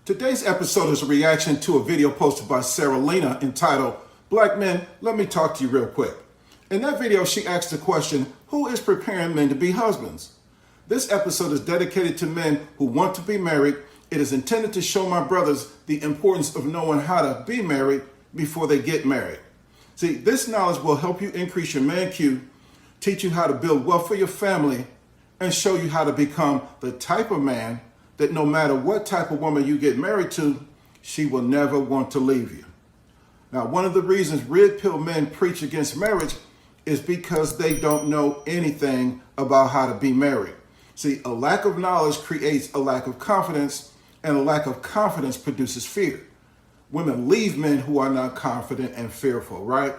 Today's episode is a reaction to a video posted by Sara Lena entitled, "Black Men, Let Me Talk to You Real Quick." In that video, she asked the question, who is preparing men to be husbands? This episode is dedicated to men who want to be married. It is intended to show my brothers the importance of knowing how to be married before they get married. See, this knowledge will help you increase your man Q, teach you how to build wealth for your family, and show you how to become the type of man that no matter what type of woman you get married to, she will never want to leave you. Now, one of the reasons red pill men preach against marriage is because they don't know anything about how to be married. See, a lack of knowledge creates a lack of confidence, and a lack of confidence produces fear. Women leave men who are not confident and fearful, right?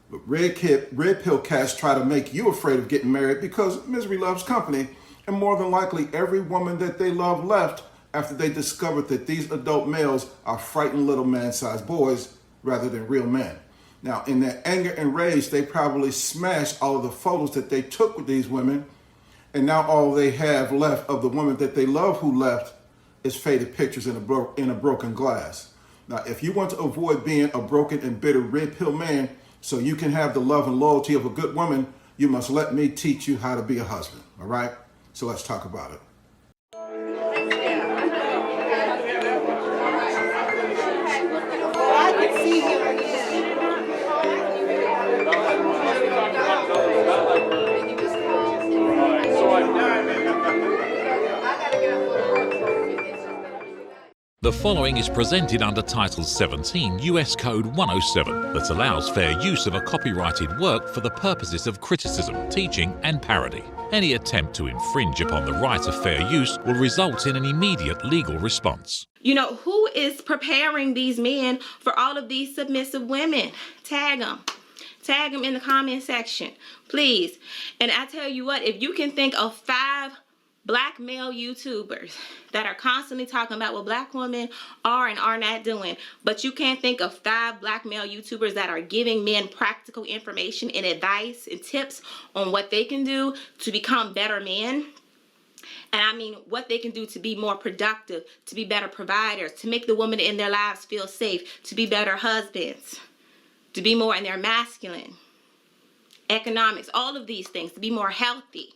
But red pill cats try to make you afraid of getting married because misery loves company, and more than likely every woman that they love left after they discovered that these adult males are frightened little man-sized boys rather than real men. Now, in their anger and rage, they probably smashed all of the photos that they took with these women, and now all they have left of the woman that they love who left is faded pictures in a broken glass. Now, if you want to avoid being a broken and bitter red pill man so you can have the love and loyalty of a good woman, you must let me teach you how to be a husband, all right? So let's talk about it. I can see him again. The following is presented under Title 17 U.S. Code 107 that allows fair use of a copyrighted work for the purposes of criticism, teaching, and parody. Any attempt to infringe upon the right of fair use will result in an immediate legal response. You know, who is preparing these men for all of these submissive women? Tag them. Tag them in the comment section, please. And I tell you what, if you can think of 5 Black male YouTubers that are constantly talking about what Black women are and are not doing, but you can't think of 5 Black male YouTubers that are giving men practical information and advice and tips on what they can do to become better men. And I mean what they can do to be more productive, to be better providers, to make the women in their lives feel safe, to be better husbands, to be more in their masculine, economics, all of these things, to be more healthy.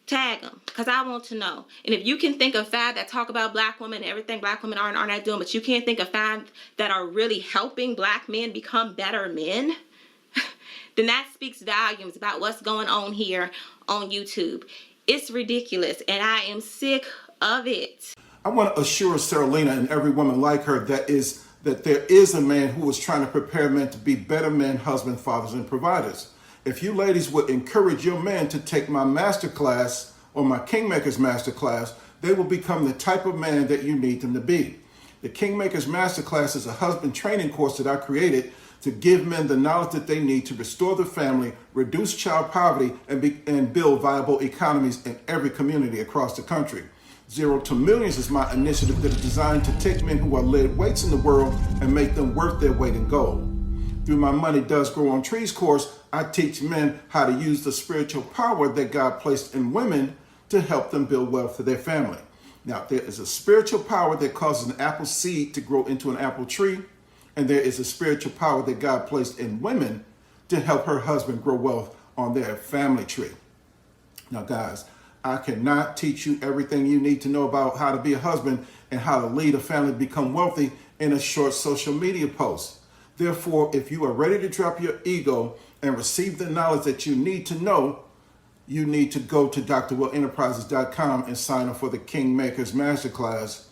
Tag them, because I want to know. And if you can think of 5 that talk about Black women and everything Black women are and are not doing, but you can't think of 5 that are really helping Black men become better men, then that speaks volumes about what's going on here on YouTube. It's ridiculous, and I am sick of it. I want to assure Sara Lena and every woman like her that there is a man who is trying to prepare men to be better men, husbands, fathers, and providers. If you ladies would encourage your men to take my masterclass or my Kingmakers masterclass, they will become the type of man that you need them to be. The Kingmakers masterclass is a husband training course that I created to give men the knowledge that they need to restore the family, reduce child poverty, and build viable economies in every community across the country. Zero to Millions is my initiative that is designed to take men who are lead weights in the world and make them worth their weight in gold. Through my Money Does Grow on Trees course, I teach men how to use the spiritual power that God placed in women to help them build wealth for their family. Now, there is a spiritual power that causes an apple seed to grow into an apple tree, and there is a spiritual power that God placed in women to help her husband grow wealth on their family tree. Now, guys, I cannot teach you everything you need to know about how to be a husband and how to lead a family to become wealthy in a short social media post. Therefore, if you are ready to drop your ego and receive the knowledge that you need to know, you need to go to drwillenterprises.com and sign up for the Kingmakers Masterclass.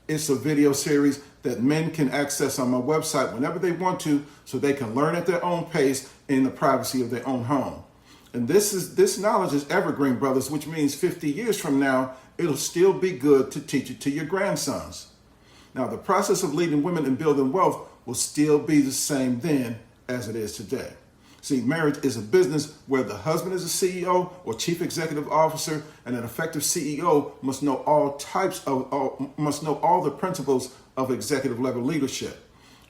It's a video series that men can access on my website whenever they want to, so they can learn at their own pace in the privacy of their own home. And this knowledge is evergreen, brothers, which means 50 years from now, it'll still be good to teach it to your grandsons. Now, the process of leading women and building wealth will still be the same then as it is today. See, marriage is a business where the husband is a CEO or chief executive officer, and an effective CEO must know all the principles of executive level leadership.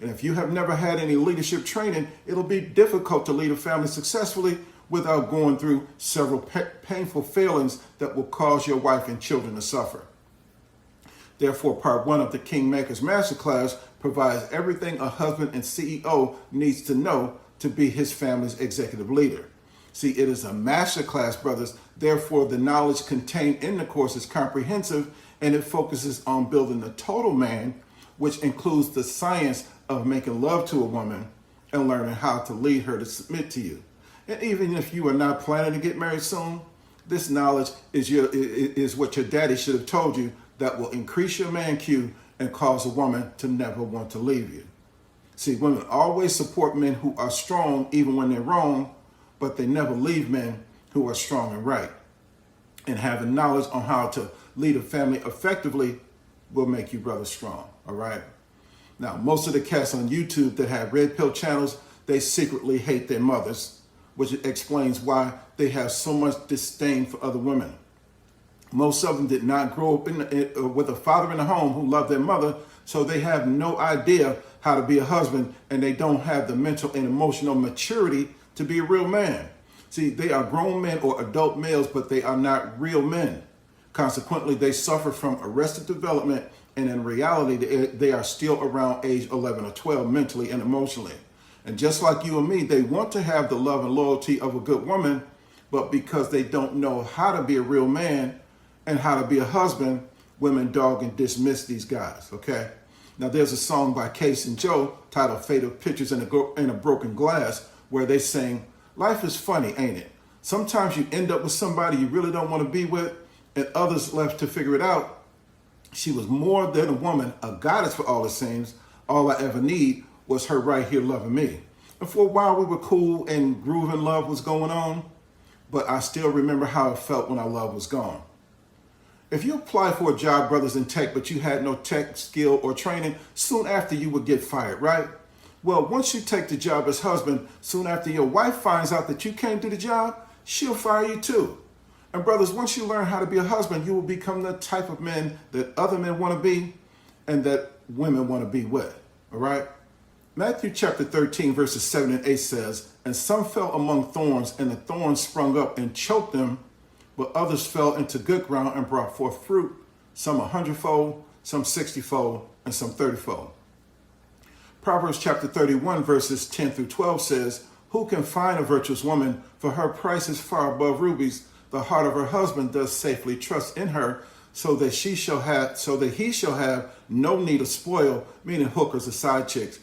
And if you have never had any leadership training, it'll be difficult to lead a family successfully without going through several painful failings that will cause your wife and children to suffer. Therefore, part 1 of the Kingmakers Masterclass provides everything a husband and CEO needs to know to be his family's executive leader. See, it is a masterclass, brothers. Therefore, the knowledge contained in the course is comprehensive, and it focuses on building the total man, which includes the science of making love to a woman and learning how to lead her to submit to you. And even if you are not planning to get married soon, this knowledge is what your daddy should have told you that will increase your man Q and cause a woman to never want to leave you. See, women always support men who are strong even when they're wrong, but they never leave men who are strong and right. And having knowledge on how to lead a family effectively will make you brothers strong, all right? Now, most of the cats on YouTube that have red pill channels, they secretly hate their mothers, which explains why they have so much disdain for other women. Most of them did not grow up with a father in the home who loved their mother, so they have no idea how to be a husband, and they don't have the mental and emotional maturity to be a real man. See, they are grown men or adult males, but they are not real men. Consequently, they suffer from arrested development, and in reality, they are still around age 11 or 12 mentally and emotionally. And just like you and me, they want to have the love and loyalty of a good woman, but because they don't know how to be a real man and how to be a husband, women dog and dismiss these guys, okay? Now, there's a song by Case and Joe titled Fatal Pictures in a Broken Glass, where they sing, life is funny, ain't it? Sometimes you end up with somebody you really don't want to be with, and others left to figure it out. She was more than a woman, a goddess for all it seems. All I ever need was her right here loving me. And for a while we were cool and grooving, love was going on, but I still remember how it felt when our love was gone. If you apply for a job, brothers, in tech, but you had no tech skill or training, soon after you would get fired, right? Well, once you take the job as husband, soon after your wife finds out that you can't do the job, she'll fire you too. And brothers, once you learn how to be a husband, you will become the type of men that other men want to be and that women want to be with, all right? Matthew chapter 13, verses 7 and 8 says, and some fell among thorns, and the thorns sprung up and choked them, but others fell into good ground and brought forth fruit, some 100-fold, some 60-fold, and some 30-fold. Proverbs chapter 31, verses 10 through 12 says, who can find a virtuous woman? For her price is far above rubies. The heart of her husband does safely trust in her, so that he shall have no need of spoil, meaning hookers or side chicks.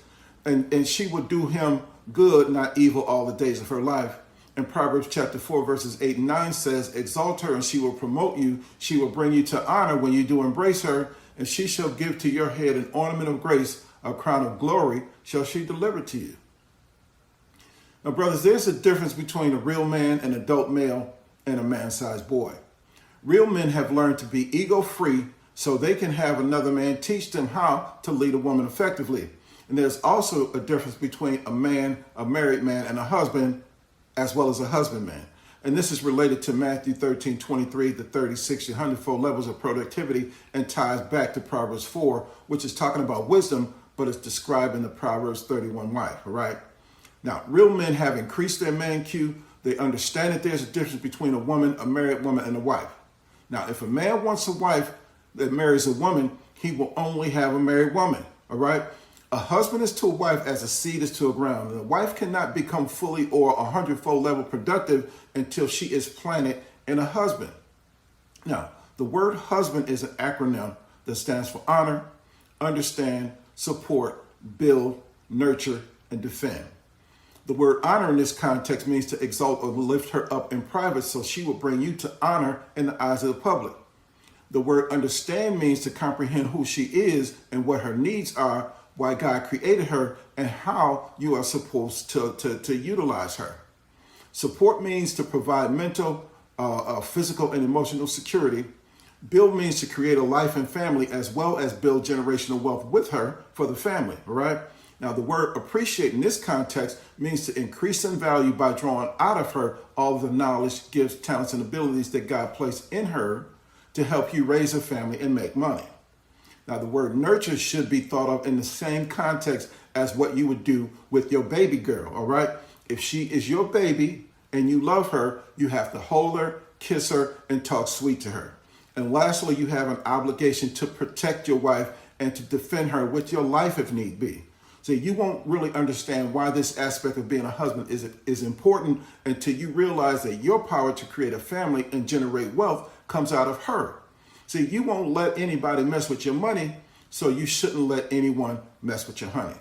And she will do him good, not evil, all the days of her life. And Proverbs chapter 4, verses 8 and 9 says, exalt her, and she will promote you. She will bring you to honor when you do embrace her, and she shall give to your head an ornament of grace, a crown of glory shall she deliver to you. Now, brothers, there's a difference between a real man, an adult male, and a man-sized boy. Real men have learned to be ego-free so they can have another man teach them how to lead a woman effectively. And there's also a difference between a man, a married man, and a husband, as well as a husbandman. And this is related to Matthew 13:23, the 30, 60, 100-fold levels of productivity, and ties back to Proverbs 4, which is talking about wisdom, but it's described in the Proverbs 31 wife, all right? Now, real men have increased their man Q. They understand that there's a difference between a woman, a married woman, and a wife. Now, if a man wants a wife that marries a woman, he will only have a married woman, all right? A husband is to a wife as a seed is to a ground. And a wife cannot become fully or 100-fold level productive until she is planted in a husband. Now, the word husband is an acronym that stands for honor, understand, support, build, nurture, and defend. The word honor in this context means to exalt or lift her up in private so she will bring you to honor in the eyes of the public. The word understand means to comprehend who she is and what her needs are, why God created her, and how you are supposed to utilize her. Support means to provide mental, physical, and emotional security. Build means to create a life and family as well as build generational wealth with her for the family, all right? Now, the word appreciate in this context means to increase in value by drawing out of her all of the knowledge, gifts, talents, and abilities that God placed in her to help you raise a family and make money. Now, the word nurture should be thought of in the same context as what you would do with your baby girl, all right? If she is your baby and you love her, you have to hold her, kiss her, and talk sweet to her. And lastly, you have an obligation to protect your wife and to defend her with your life if need be. So you won't really understand why this aspect of being a husband is important until you realize that your power to create a family and generate wealth comes out of her. See, you won't let anybody mess with your money, so you shouldn't let anyone mess with your honey.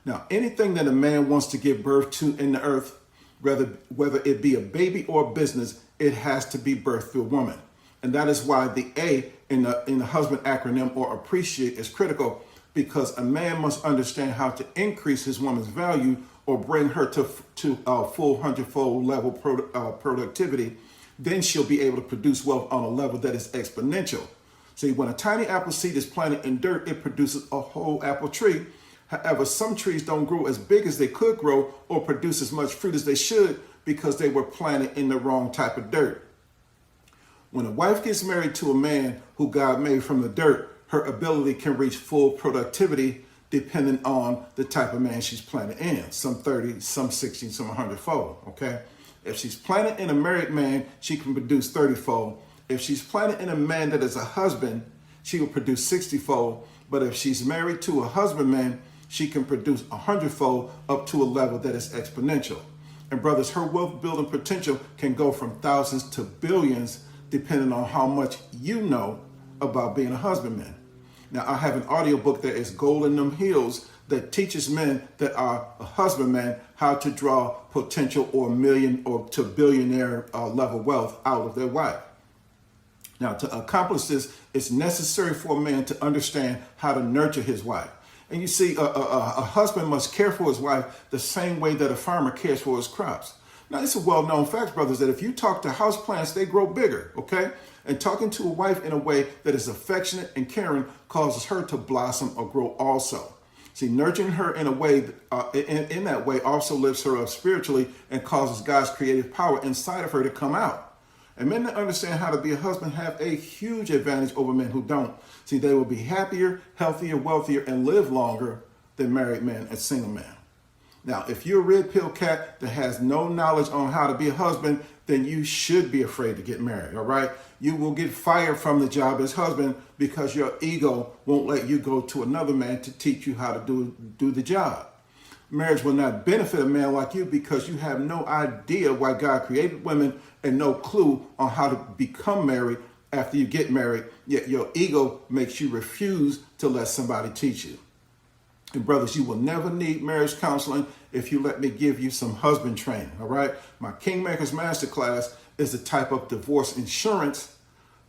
Now, anything that a man wants to give birth to in the earth, whether it be a baby or a business, it has to be birthed through a woman. And that is why the A in the husband acronym, or appreciate, is critical, because a man must understand how to increase his woman's value or bring her to a full 100-fold level productivity. Then she'll be able to produce wealth on a level that is exponential. See, when a tiny apple seed is planted in dirt, it produces a whole apple tree. However, some trees don't grow as big as they could grow or produce as much fruit as they should because they were planted in the wrong type of dirt. When a wife gets married to a man who God made from the dirt, her ability can reach full productivity depending on the type of man she's planted in. Some 30, some 60, some 100-fold, okay? If she's planted in a married man, she can produce 30-fold. If she's planted in a man that is a husband, she will produce 60-fold. But if she's married to a husbandman, she can produce 100-fold up to a level that is exponential. And brothers, her wealth building potential can go from thousands to billions depending on how much you know about being a husbandman. Now, I have an audiobook that is Gold in Them Hills that teaches men that are a husbandman how to draw potential or million or to billionaire level wealth out of their wife. Now, to accomplish this, it's necessary for a man to understand how to nurture his wife. And you see, a husband must care for his wife the same way that a farmer cares for his crops. Now, it's a well-known fact, brothers, that if you talk to houseplants, they grow bigger, okay? And talking to a wife in a way that is affectionate and caring causes her to blossom or grow also. See, nurturing her in a way, in that way also lifts her up spiritually and causes God's creative power inside of her to come out. And men that understand how to be a husband have a huge advantage over men who don't. See, they will be happier, healthier, wealthier, and live longer than married men and single men. Now, if you're a red pill cat that has no knowledge on how to be a husband, then you should be afraid to get married, all right? You will get fired from the job as husband because your ego won't let you go to another man to teach you how to do the job. Marriage will not benefit a man like you because you have no idea why God created women and no clue on how to become married after you get married, yet your ego makes you refuse to let somebody teach you. And brothers, you will never need marriage counseling if you let me give you some husband training, all right? My Kingmakers Masterclass is a type of divorce insurance,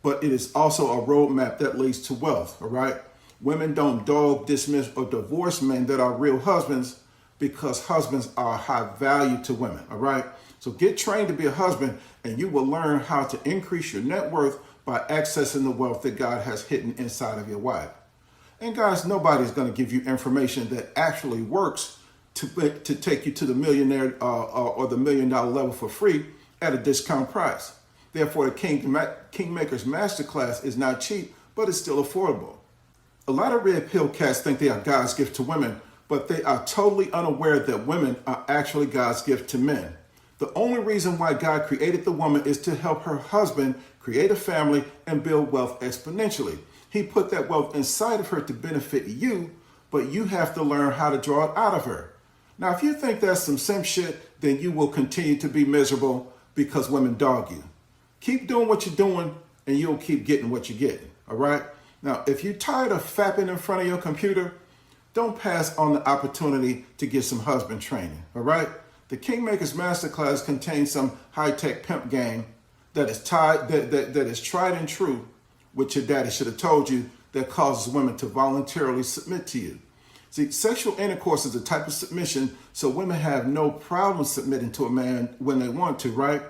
but it is also a roadmap that leads to wealth, all right? Women don't dog, dismiss, or divorce men that are real husbands because husbands are high value to women, all right? So get trained to be a husband and you will learn how to increase your net worth by accessing the wealth that God has hidden inside of your wife. And guys, nobody's going to give you information that actually works to take you to the millionaire or the $1 million level for free at a discount price. Therefore, the Kingmakers Masterclass is not cheap, but it's still affordable. A lot of red pill cats think they are God's gift to women, but they are totally unaware that women are actually God's gift to men. The only reason why God created the woman is to help her husband create a family and build wealth exponentially. He put that wealth inside of her to benefit you, but you have to learn how to draw it out of her. Now, if you think that's some simp shit, then you will continue to be miserable because women dog you. Keep doing what you're doing and you'll keep getting what you're getting, all right? Now, if you're tired of fapping in front of your computer, don't pass on the opportunity to get some husband training, all right? The Kingmakers Masterclass contains some high-tech pimp game that is tried and true, which your daddy should have told you, that causes women to voluntarily submit to you. See, sexual intercourse is a type of submission, so women have no problem submitting to a man when they want to, right?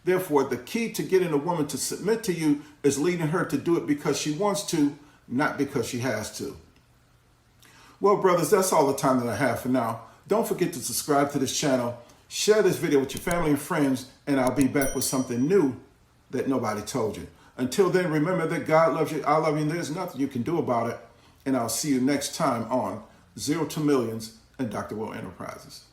Therefore, the key to getting a woman to submit to you is leading her to do it because she wants to, not because she has to. Well, brothers, that's all the time that I have for now. Don't forget to subscribe to this channel, share this video with your family and friends, and I'll be back with something new that nobody told you. Until then, remember that God loves you, I love you, and there's nothing you can do about it. And I'll see you next time on 0 to Millions and Dr. Will Enterprises.